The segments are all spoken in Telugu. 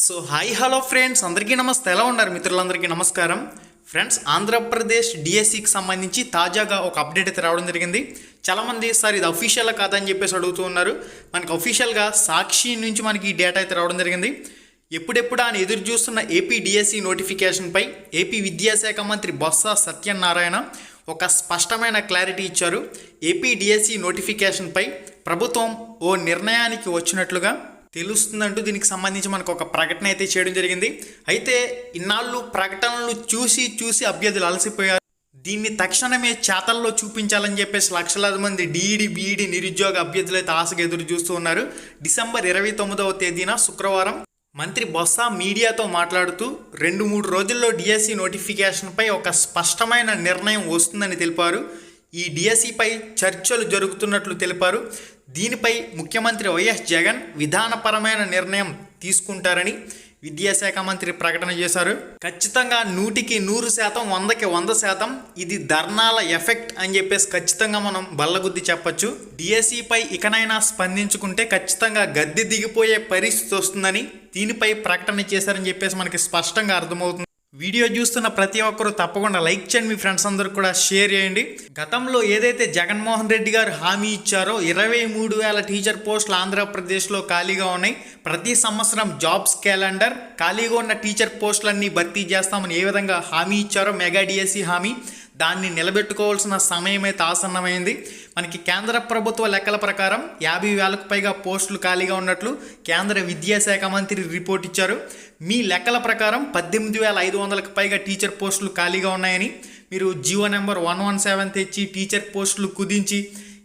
సో హాయ్ హలో ఫ్రెండ్స్, అందరికీ నమస్తే. ఎలా ఉన్నారు మిత్రులందరికీ నమస్కారం. ఫ్రెండ్స్, ఆంధ్రప్రదేశ్ డిఎస్సికి సంబంధించి తాజాగా ఒక అప్డేట్ అయితే రావడం జరిగింది. చాలామంది సార్ ఇది అఫీషియల్ కాదని చెప్పేసి అడుగుతూ ఉన్నారు. మనకి అఫీషియల్గా సాక్షి నుంచి మనకి ఈ డేటా అయితే రావడం జరిగింది. ఎప్పుడెప్పుడు ఆయన ఎదురు చూస్తున్న ఏపీ డిఎస్సి నోటిఫికేషన్పై ఏపీ విద్యాశాఖ మంత్రి బొత్స సత్యనారాయణ ఒక స్పష్టమైన క్లారిటీ ఇచ్చారు. ఏపీ డిఎస్సి నోటిఫికేషన్పై ప్రభుత్వం ఓ నిర్ణయానికి వచ్చినట్లుగా తెలుస్తుందంటూ దీనికి సంబంధించి మనకు ఒక ప్రకటన అయితే చేయడం జరిగింది. అయితే ఇన్నాళ్ళు ప్రకటనలు చూసి అభ్యర్థులు అలసిపోయారు. దీన్ని తక్షణమే చేతల్లో చూపించాలని చెప్పేసి లక్షలాది మంది డిఈడి బిఈడి నిరుద్యోగ అభ్యర్థులు అయితే ఆశగా ఎదురు చూస్తూ ఉన్నారు. డిసెంబర్ 29వ తేదీన శుక్రవారం మంత్రి బొత్స మీడియాతో మాట్లాడుతూ 2-3 రోజుల్లో డిఎస్సి నోటిఫికేషన్పై ఒక స్పష్టమైన నిర్ణయం వస్తుందని తెలిపారు. ఈ డిఎస్సిపై చర్చలు జరుగుతున్నట్లు తెలిపారు. దీనిపై ముఖ్యమంత్రి వైఎస్ జగన్ విధానపరమైన నిర్ణయం తీసుకుంటారని విద్యాశాఖ మంత్రి ప్రకటన చేశారు. ఖచ్చితంగా 100కి 100%, 100కి 100% ఇది ధర్నాల ఎఫెక్ట్ అని చెప్పేసి ఖచ్చితంగా మనం బల్లగుద్ది చెప్పచ్చు. డిఎస్సిపై ఇకనైనా స్పందించుకుంటే ఖచ్చితంగా గద్దె దిగిపోయే పరిస్థితి వస్తుందని దీనిపై ప్రకటన చేశారని చెప్పేసి మనకి స్పష్టంగా అర్థమవుతుంది. వీడియో చూస్తున్న ప్రతి ఒక్కరూ తప్పకుండా లైక్ చేయండి, మీ ఫ్రెండ్స్ అందరూ కూడా షేర్ చేయండి. గతంలో ఏదైతే జగన్మోహన్ రెడ్డి గారు హామీ ఇచ్చారో 23,000 టీచర్ పోస్టులు ఆంధ్రప్రదేశ్లో ఖాళీగా ఉన్నాయి. ప్రతి సంవత్సరం జాబ్స్ క్యాలెండర్ ఖాళీగా ఉన్న టీచర్ పోస్టులన్నీ భర్తీ చేస్తామని ఏ విధంగా హామీ ఇచ్చారో మెగా డిఎస్సి హామీ, దాన్ని నిలబెట్టుకోవాల్సిన సమయం అయితే ఆసన్నమైంది. మనకి కేంద్ర ప్రభుత్వ లెక్కల ప్రకారం 50,000కు పైగా పోస్టులు ఖాళీగా ఉన్నట్లు కేంద్ర విద్యాశాఖ మంత్రి రిపోర్ట్ ఇచ్చారు. మీ లెక్కల ప్రకారం 18,500కు పైగా టీచర్ పోస్టులు ఖాళీగా ఉన్నాయని, మీరు జియో నెంబర్ 117 తెచ్చి టీచర్ పోస్టులు కుదించి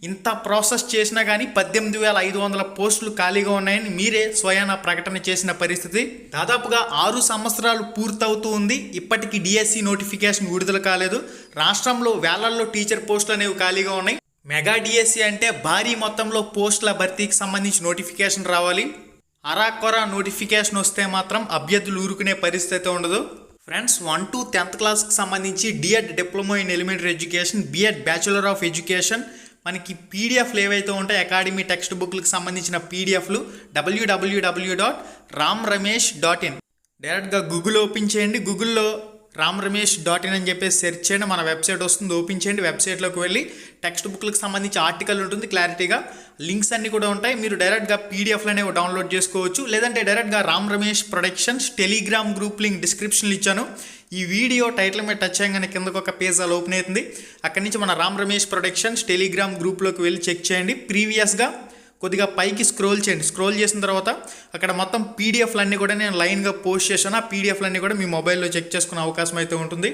ఇంత ప్రాసెస్ చేసినా కానీ 18,500 పోస్టులు ఖాళీగా ఉన్నాయని మీరే స్వయాన ప్రకటన చేసిన పరిస్థితి. దాదాపుగా 6 సంవత్సరాలు పూర్తవుతూ ఉంది. ఇప్పటికీ డిఎస్సి నోటిఫికేషన్ విడుదల కాలేదు. రాష్ట్రంలో వేలల్లో టీచర్ పోస్టులు అనేవి ఖాళీగా ఉన్నాయి. మెగా డిఎస్సి అంటే భారీ మొత్తంలో పోస్టుల భర్తీకి సంబంధించి నోటిఫికేషన్ రావాలి. అరాకొరా నోటిఫికేషన్ వస్తే మాత్రం అభ్యర్థులు ఊరుకునే పరిస్థితి ఉండదు. ఫ్రెండ్స్, 1 to 10th క్లాస్కి సంబంధించి D Ed diploma in elementary education, B Ed bachelor of education, మనకి పీడిఎఫ్లు ఏవైతే ఉంటాయో అకాడమీ టెక్స్ట్ బుక్లకు సంబంధించిన పీడిఎఫ్లు www.ramramesh.in డైరెక్ట్గా గూగుల్ ఓపెన్ చేయండి. గూగుల్లో ramramesh.in అని చెప్పేసి సెర్చ్ చేయండి, మన వెబ్సైట్ వస్తుంది. ఓపెన్ చేయండి, వెబ్సైట్లోకి వెళ్ళి టెక్స్ట్ బుక్లకు సంబంధించి ఆర్టికల్ ఉంటుంది, క్లారిటీగా లింక్స్ అన్నీ కూడా ఉంటాయి. మీరు డైరెక్ట్గా పీడిఎఫ్లు అనేవి డౌన్లోడ్ చేసుకోవచ్చు. లేదంటే డైరెక్ట్గా Ram Ramesh productions Telegram group link డిస్క్రిప్షన్లో ఇచ్చాను. ఈ వీడియో టైటిల్ మీద టచ్ చేయగానే కిందకు ఒక పేజ్ అలా ఓపెన్ అవుతుంది. అక్కడి నుంచి మన రామ్ రమేష్ ప్రొడక్షన్స్ టెలిగ్రామ్ గ్రూప్లోకి వెళ్ళి చెక్ చేయండి. ప్రీవియస్గా కొద్దిగా పైకి స్క్రోల్ చేయండి. స్క్రోల్ చేసిన తర్వాత అక్కడ మొత్తం పీడిఎఫ్లు అన్నీ కూడా నేను లైన్గా పోస్ట్ చేశాను. ఆ పీడిఎఫ్లన్నీ కూడా మీ మొబైల్లో చెక్ చేసుకునే అవకాశం అయితే ఉంటుంది.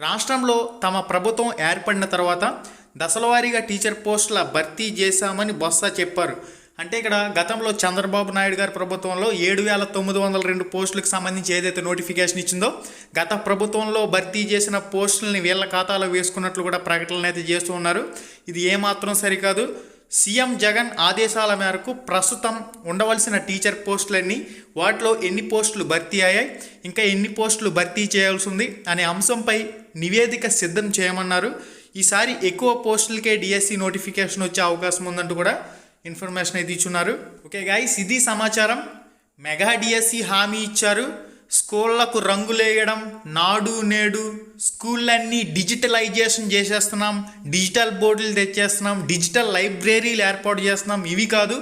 రాష్ట్రంలో తమ ప్రభుత్వం ఏర్పడిన తర్వాత దశలవారీగా టీచర్ పోస్టుల భర్తీ చేశామని బొత్స చెప్పారు. అంటే ఇక్కడ గతంలో చంద్రబాబు నాయుడు గారి ప్రభుత్వంలో 7,902 పోస్టులకు సంబంధించి ఏదైతే నోటిఫికేషన్ ఇచ్చిందో, గత ప్రభుత్వంలో భర్తీ చేసిన పోస్టులని వీళ్ళ ఖాతాలో వేసుకున్నట్లు కూడా ప్రకటనలు అయితే చేస్తూ ఉన్నారు. ఇది ఏమాత్రం సరికాదు. సీఎం జగన్ ఆదేశాల మేరకు ప్రస్తుతం ఉండవలసిన టీచర్ పోస్టులన్నీ, వాటిలో ఎన్ని పోస్టులు భర్తీ అయ్యాయి, ఇంకా ఎన్ని పోస్టులు భర్తీ చేయాల్సి ఉంది అనే అంశంపై నివేదిక సిద్ధం చేయమన్నారు. ఈసారి ఎక్కువ పోస్టులకే డిఎస్సి నోటిఫికేషన్ వచ్చే అవకాశం ఉందంటూ కూడా ఇన్ఫర్మేషన్ అయితే ఇచ్చున్నారు. ఓకే గైస్, ఇది సమాచారం. మెగా డిఎస్సి హామీ ఇచ్చారు. స్కూళ్లకు రంగులేయడం, నాడు నేడు స్కూళ్ళన్నీ డిజిటలైజేషన్ చేసేస్తున్నాం, డిజిటల్ బోర్డులు తెచ్చేస్తున్నాం, డిజిటల్ లైబ్రరీలు ఏర్పాటు చేస్తున్నాం. ఇవి కాదు,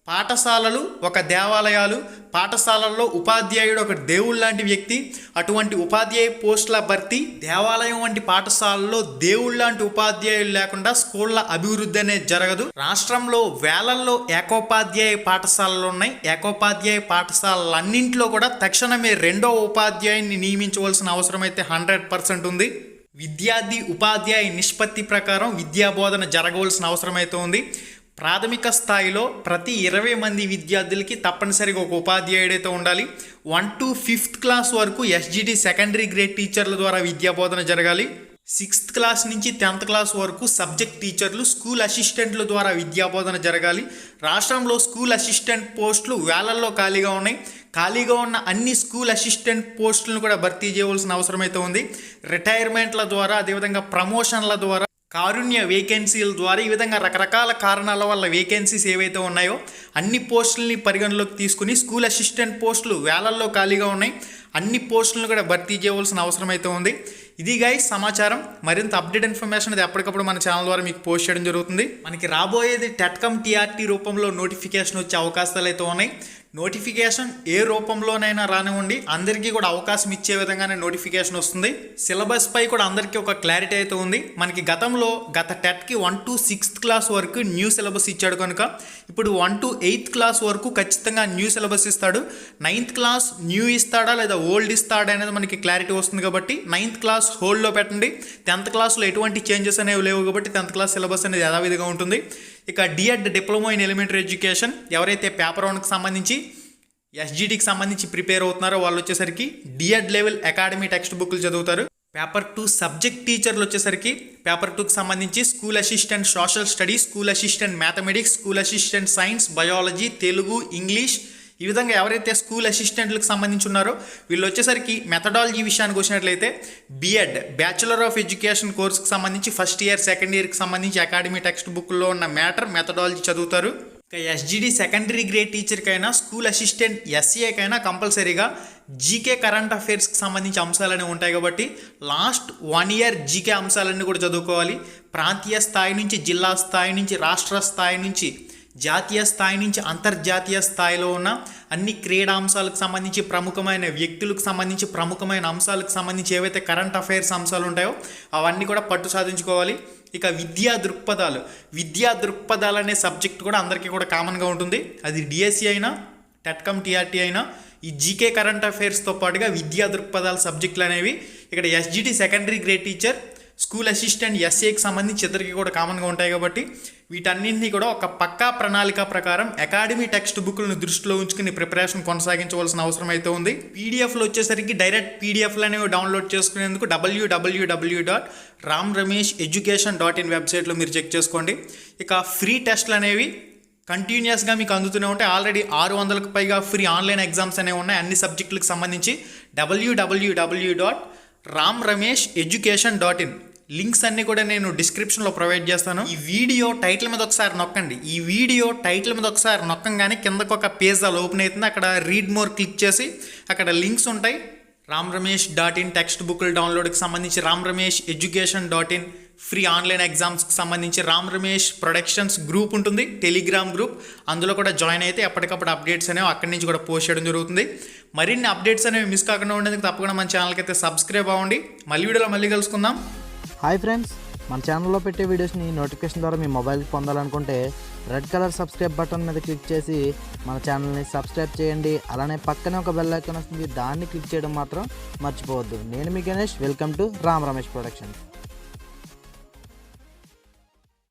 పాఠశాలలు ఒక దేవాలయాలు, పాఠశాలల్లో ఉపాధ్యాయుడు ఒక దేవుడు లాంటి వ్యక్తి. అటువంటి ఉపాధ్యాయ పోస్టుల భర్తీ, దేవాలయం వంటి పాఠశాలలో దేవుడు లాంటి ఉపాధ్యాయులు లేకుండా స్కూళ్ళ అభివృద్ధి అనేది జరగదు. రాష్ట్రంలో వేలల్లో ఏకోపాధ్యాయ పాఠశాలలు ఉన్నాయి. ఏకోపాధ్యాయ పాఠశాలలన్నింటిలో కూడా తక్షణమే 2వ ఉపాధ్యాయుని నియమించవలసిన అవసరం అయితే 100% ఉంది. విద్యార్థి ఉపాధ్యాయ నిష్పత్తి ప్రకారం విద్యాబోధన జరగవలసిన అవసరం అయితే ఉంది. ప్రాథమిక స్థాయిలో ప్రతి 20 మంది విద్యార్థులకి తప్పనిసరిగా ఒక ఉపాధ్యాయుడైతే ఉండాలి. 1 to 5th క్లాస్ వరకు ఎస్జిటి సెకండరీ గ్రేడ్ టీచర్ల ద్వారా విద్యాబోధన జరగాలి. 6th క్లాస్ నుంచి 10th క్లాస్ వరకు సబ్జెక్ట్ టీచర్లు, స్కూల్ అసిస్టెంట్ల ద్వారా విద్యాబోధన జరగాలి. రాష్ట్రంలో స్కూల్ అసిస్టెంట్ పోస్టులు వేలల్లో ఖాళీగా ఉన్నాయి. ఖాళీగా ఉన్న అన్ని స్కూల్ అసిస్టెంట్ పోస్టులను కూడా భర్తీ చేయవలసిన అవసరం అయితే ఉంది. రిటైర్మెంట్ల ద్వారా, అదేవిధంగా ప్రమోషన్ల ద్వారా కారుణ్య వేకెన్సీల ద్వారా ఈ విధంగా రకరకాల కారణాల వల్ల వేకెన్సీస్ ఏవైతే ఉన్నాయో అన్ని పోస్టులని పరిగణలోకి తీసుకుని స్కూల్ అసిస్టెంట్ పోస్టులు వేలల్లో ఖాళీగా ఉన్నాయి. అన్ని పోస్టులను కూడా భర్తీ చేయవలసిన అవసరం అయితే ఉంది. ఇది గైస్ సమాచారం. మరింత అప్డేట్ ఇన్ఫర్మేషన్ అది ఎప్పటికప్పుడు మన ఛానల్ ద్వారా మీకు పోస్ట్ చేయడం జరుగుతుంది. మనకి రాబోయేది టెట్కమ్ టీఆర్టీ రూపంలో నోటిఫికేషన్ వచ్చే అవకాశాలు అయితే ఉన్నాయి. నోటిఫికేషన్ ఏ రూపంలోనైనా రానివ్వండి, అందరికీ కూడా అవకాశం ఇచ్చే విధంగానే నోటిఫికేషన్ వస్తుంది. సిలబస్ పై కూడా అందరికీ ఒక క్లారిటీ అయితే ఉంది. మనకి గత టెట్కి 1 to 6th క్లాస్ వరకు న్యూ సిలబస్ ఇచ్చాడు కనుక ఇప్పుడు 1 to 8th క్లాస్ వరకు ఖచ్చితంగా న్యూ సిలబస్ ఇస్తాడు. 9th క్లాస్ న్యూ ఇస్తాడా లేదా ఓల్డ్ ఇస్తాడా అనేది మనకి క్లారిటీ వస్తుంది కాబట్టి 9th క్లాస్ హోల్డ్లో పెట్టండి. 10th క్లాస్లో ఎటువంటి చేంజెస్ అనేవి లేవు కాబట్టి 10th క్లాస్ సిలబస్ అనేది యథావిధిగా ఉంటుంది. ఇక D.Ed diploma in elementary education ఎవరైతే పేపర్ 1కి సంబంధించి ఎస్జిటికి సంబంధించి ప్రిపేర్ అవుతున్నారో వాళ్ళు వచ్చేసరికి డిఎడ్ లెవెల్ అకాడమీ టెక్స్ట్ బుక్లు చదువుతారు. పేపర్ 2 సబ్జెక్ట్ టీచర్లు వచ్చేసరికి పేపర్ 2కి సంబంధించి school assistant social studies, school assistant mathematics, school assistant science, biology, Telugu, English, ఈ విధంగా ఎవరైతే స్కూల్ అసిస్టెంట్లకు సంబంధించి ఉన్నారో వీళ్ళు వచ్చేసరికి మెథడాలజీ విషయానికి వచ్చినట్లయితే బిఎడ్ బ్యాచులర్ ఆఫ్ ఎడ్యుకేషన్ కోర్సుకి సంబంధించి ఫస్ట్ ఇయర్ సెకండ్ ఇయర్కి సంబంధించి అకాడమీ టెక్స్ట్ బుక్లో ఉన్న మ్యాటర్ మెథడాలజీ చదువుతారు. ఇక ఎస్జిడి సెకండరీ గ్రేడ్ టీచర్కైనా స్కూల్ అసిస్టెంట్ ఎస్సీఏకైనా కంపల్సరీగా జీకే కరెంట్ అఫైర్స్కి సంబంధించి అంశాలనే ఉంటాయి కాబట్టి లాస్ట్ 1 year జీకే అంశాలన్నీ కూడా చదువుకోవాలి. ప్రాంతీయ స్థాయి నుంచి జిల్లా స్థాయి నుంచి రాష్ట్ర స్థాయి నుంచి జాతీయ స్థాయి నుంచి అంతర్జాతీయ స్థాయిలో ఉన్న అన్ని క్రీడా అంశాలకు సంబంధించి ప్రముఖమైన వ్యక్తులకు సంబంధించి ప్రముఖమైన అంశాలకు సంబంధించి ఏవైతే కరెంట్ అఫైర్స్ అంశాలు ఉంటాయో అవన్నీ కూడా పట్టు సాధించుకోవాలి. ఇక విద్యా దృక్పథాలు అనే సబ్జెక్ట్ కూడా అందరికీ కూడా కామన్గా ఉంటుంది. అది డిఎస్సి అయినా టెట్కమ్ టీఆర్టీ అయినా ఈ జీకే కరెంట్ అఫైర్స్తో పాటుగా విద్యా దృక్పథాల సబ్జెక్టులు అనేవి ఇక్కడ SGT secondary grade teacher, school assistant ఎస్ఏకి సంబంధించి ఇద్దరికి కూడా కామన్గా ఉంటాయి కాబట్టి వీటన్నింటినీ కూడా ఒక పక్కా ప్రణాళిక ప్రకారం అకాడమీ టెక్స్ట్ బుక్లను దృష్టిలో ఉంచుకుని ప్రిపరేషన్ కొనసాగించవలసిన అవసరం అయితే ఉంది. పీడిఎఫ్లు వచ్చేసరికి డైరెక్ట్ పీడిఎఫ్లు అనేవి డౌన్లోడ్ చేసుకునేందుకు www.ramramesheducation.in వెబ్సైట్లో మీరు చెక్ చేసుకోండి. ఇక ఫ్రీ టెస్ట్లు అనేవి కంటిన్యూస్గా మీకు అందుతూనే ఉంటాయి. ఆల్రెడీ 600కు పైగా ఫ్రీ ఆన్లైన్ ఎగ్జామ్స్ అనేవి ఉన్నాయి అన్ని సబ్జెక్టులకు సంబంధించి. www.ramramesheducation.in లింక్స్ అన్నీ కూడా నేను డిస్క్రిప్షన్లో ప్రొవైడ్ చేస్తాను. ఈ వీడియో టైటిల్ మీద ఒకసారి నొక్కండి. ఈ వీడియో టైటిల్ మీద ఒకసారి నొక్కంగానే కిందకు ఒక పేజ్ అలా ఓపెన్ అవుతుంది. అక్కడ రీడ్ మోర్ క్లిక్ చేసి అక్కడ లింక్స్ ఉంటాయి. ramramesh.in టెక్స్ట్ బుక్ల డౌన్లోడ్కి సంబంధించి, ramramesheducation.in ఫ్రీ ఆన్లైన్ ఎగ్జామ్స్కి సంబంధించి, రామ్ రమేష్ ప్రొడక్షన్స్ గ్రూప్ ఉంటుంది, టెలిగ్రామ్ గ్రూప్, అందులో కూడా జాయిన్ అయితే ఎప్పటికప్పుడు అప్డేట్స్ అనేవి అక్కడి నుంచి కూడా పోస్ట్ చేయడం జరుగుతుంది. మరిన్ని అప్డేట్స్ అనేవి మిస్ కాకుండా ఉండేందుకు తప్పకుండా మన ఛానల్కి అయితే సబ్స్క్రైబ్ అవ్వండి. వీడియోలో మళ్ళీ కలుసుకుందాం. హాయ్ ఫ్రెండ్స్, మన ఛానల్లో పెట్టే వీడియోస్ని నోటిఫికేషన్ ద్వారా మీ మొబైల్కి పొందాలనుకుంటే రెడ్ కలర్ సబ్స్క్రైబ్ బటన్ మీద క్లిక్ చేసి మన ఛానల్ని సబ్స్క్రైబ్ చేయండి. అలానే పక్కనే ఒక బెల్ ఐకాన్ వస్తుంది, దాన్ని క్లిక్ చేయడం మాత్రం మర్చిపోవద్దు. నేను మీ Ganesh, welcome to Ram Ramesh productions.